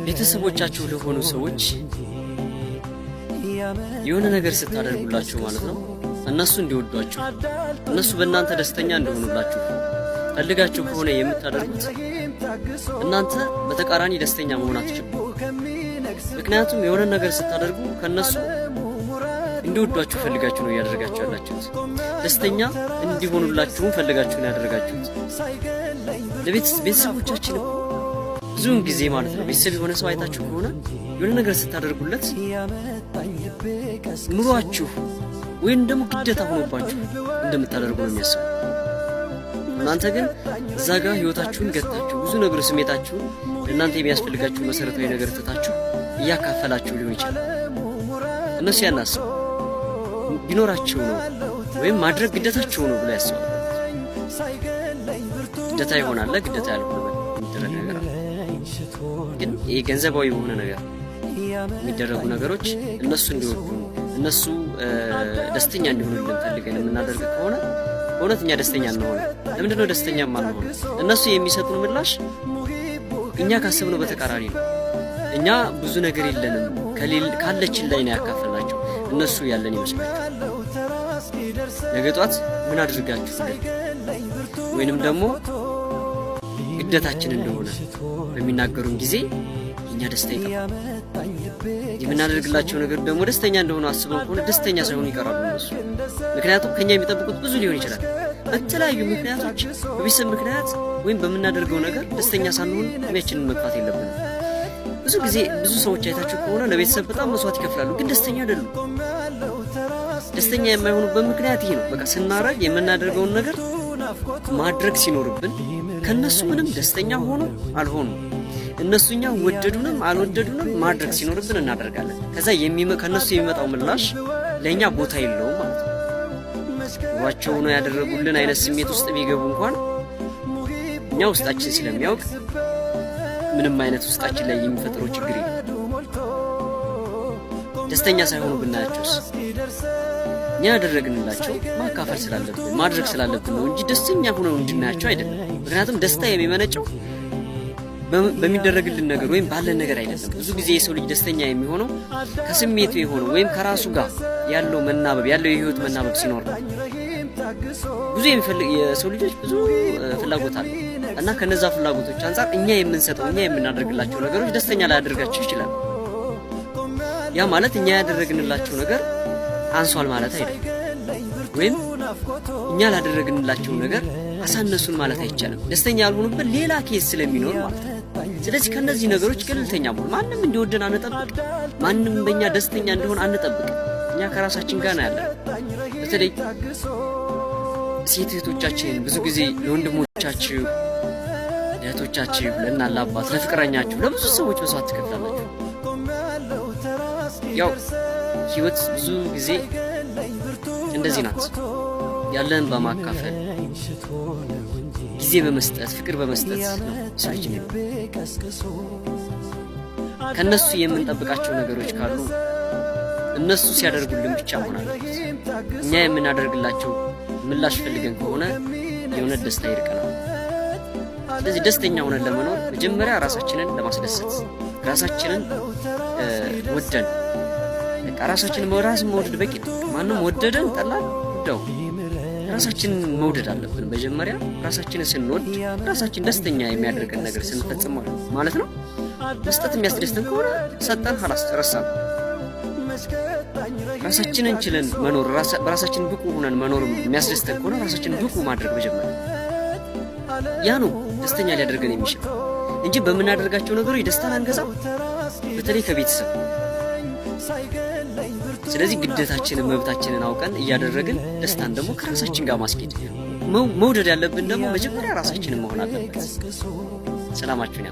ቤተሰቦቻችሁ ለሆኑ ሰዎች የሆነ ነገር ስታደርጉላችሁ ማለት ነው እነሱ እንዲወዷችሁ እነሱ በእናንተ ደስተኛ እንደሆኑላችሁ ፈልጋችሁ ከሆነ የምታደርጉት እናንተ በተቃራኒ ደስተኛ መሆን አትችሉም። ምክንያቱም የሆነ ነገር ስታደርጉ ከነሱ እንዲወዷችሁ ፈልጋችሁ ነው ያደረጋችሁ ያላችሁት። ደስተኛ እንዲሆኑላችሁ ፈልጋችሁ ነው ያደረጋችሁት። ለቤተሰቦቻችን ብዙውን ጊዜ ማለት ነው ቤተሰብ የሆነ ሰው አይታችሁ ከሆነ የሆነ ነገር ስታደርጉለት ኑሯችሁ ወይም ደግሞ ግዴታ ሆኖባችሁ እንደምታደርጉ ነው የሚያስበው። እናንተ ግን እዛ ጋር ህይወታችሁን ገታችሁ ብዙ ነገር ስሜታችሁ እናንተ የሚያስፈልጋችሁ መሰረታዊ ነገር ትታችሁ እያካፈላችሁ ሊሆን ይችላል። እነሱ ያናስቡ ቢኖራቸው ነው ወይም ማድረግ ግዴታቸው ነው ብለው ያስባሉ። ግዴታ ይሆናል ግዴታ ያልሆነ የሚደረግ ነገር አለ። ግን ይሄ ገንዘባዊ የሆነ ነገር የሚደረጉ ነገሮች እነሱ እንዲወዱ እነሱ ደስተኛ እንዲሆኑልን ፈልገን የምናደርግ ከሆነ በእውነተኛ ደስተኛ እንሆን። ለምንድነው ደስተኛ ማንሆን? እነሱ የሚሰጡን ምላሽ እኛ ካሰብነው በተቃራኒ ነው። እኛ ብዙ ነገር የለንም ካለችን ላይ ነው ያካፈልናቸው። እነሱ ያለን ይመስላቸዋል። ነገ ጧት ምን አድርጋችሁ ወይንም ደግሞ ግዴታችን እንደሆነ በሚናገሩን ጊዜ እኛ ደስታ ይጠፋል። የምናደርግላቸው ነገር ደግሞ ደስተኛ እንደሆነ አስበው ከሆነ ደስተኛ ሳይሆኑ ይቀራሉ እነሱ። ምክንያቱም ከኛ የሚጠብቁት ብዙ ሊሆን ይችላል። በተለያዩ ምክንያቶች በቤተሰብ ምክንያት ወይም በምናደርገው ነገር ደስተኛ ሳንሆን እድሜያችንን መግፋት የለብንም። ብዙ ጊዜ ብዙ ሰዎች አይታችሁ ከሆነ ለቤተሰብ በጣም መስዋዕት ይከፍላሉ፣ ግን ደስተኛ አይደሉም። ደስተኛ የማይሆኑበት ምክንያት ይሄ ነው። በቃ ስናረግ የምናደርገውን ነገር ማድረግ ሲኖርብን ከነሱ ምንም ደስተኛ ሆኖ አልሆኑ እነሱኛ ወደዱንም አልወደዱንም ማድረግ ሲኖርብን እናደርጋለን። ከዛ ከነሱ የሚመጣው ምላሽ ለኛ ቦታ የለውም ማለት ነው። ዋቸው ነው ያደረጉልን አይነት ስሜት ውስጥ ቢገቡ እንኳን እኛ ውስጣችን ስለሚያውቅ ምንም አይነት ውስጣችን ላይ የሚፈጥረው ችግር የለም። ደስተኛ ሳይሆኑ ብናያቸውስ እኛ ያደረግንላቸው ማካፈል ስላለብን ማድረግ ስላለብን ነው እንጂ ደስተኛ ሆነው እንድናያቸው አይደለም። ምክንያቱም ደስታ የሚመነጨው በሚደረግልን ነገር ወይም ባለን ነገር አይደለም። ብዙ ጊዜ የሰው ልጅ ደስተኛ የሚሆነው ከስሜቱ የሆነው ወይም ከራሱ ጋር ያለው መናበብ ያለው የህይወት መናበብ ሲኖር ነው። ብዙ የሰው ልጆች ብዙ ፍላጎት አለ እና ከነዛ ፍላጎቶች አንፃር እኛ የምንሰጠው እኛ የምናደርግላቸው ነገሮች ደስተኛ ላያደርጋቸው ይችላል። ያ ማለት እኛ ያደረግንላቸው ነገር አንሷል ማለት አይደለም፣ ወይም እኛ ላደረግንላቸው ነገር አሳነሱን ማለት አይቻልም። ደስተኛ ያልሆኑበት ሌላ ኬስ ስለሚኖር ማለት ነው። ስለዚህ ከነዚህ ነገሮች ገለልተኛ መሆን ማንም እንዲወደን አንጠብቅ፣ ማንም በእኛ ደስተኛ እንደሆን አንጠብቅ። እኛ ከራሳችን ጋር ነው ያለን። በተለይ ሴት እህቶቻችን ብዙ ጊዜ ለወንድሞቻችሁ እህቶቻችሁ ለእናት ለአባት ለፍቅረኛችሁ ለብዙ ሰዎች መስዋዕት ትከፍላላችሁ። ያው ህይወት ብዙ ጊዜ እንደዚህ ናት። ያለን በማካፈል ጊዜ በመስጠት ፍቅር በመስጠት ነው ሰዎች ነው። ከነሱ የምንጠብቃቸው ነገሮች ካሉ እነሱ ሲያደርጉልን ብቻ መሆን አለበት። እኛ የምናደርግላቸው ምላሽ ፈልገን ከሆነ የእውነት ደስታ ይርቀናል። ስለዚህ ደስተኛ ሆነን ለመኖር መጀመሪያ ራሳችንን ለማስደሰት ራሳችንን ወደን በቃ ራሳችንን መውደድ በቂ ነው። ማንም ወደደን ጠላን ወደው ራሳችንን መውደድ አለብን። መጀመሪያ ራሳችንን ስንወድ ራሳችን ደስተኛ የሚያደርገን ነገር ስንፈጽም ማለት ነው። መስጠት የሚያስደስተን ከሆነ ሰጠን ሐላስ ተረሳን። ራሳችንን ችለን መኖር በራሳችን ብቁ ሆነን መኖር የሚያስደስተን ከሆነ ራሳችንን ብቁ ማድረግ መጀመሪያ ያ ነው ደስተኛ ሊያደርገን የሚችል እንጂ በመናደርጋቸው ነገሮች ደስታን አንገዛም፣ በተለይ ከቤተሰብ። ስለዚህ ግዴታችንን መብታችንን አውቀን እያደረግን ደስታን ደግሞ ከራሳችን ጋር ማስኬድ መውደድ ያለብን ደግሞ መጀመሪያ ራሳችንን መሆን አለበት። ሰላማችሁን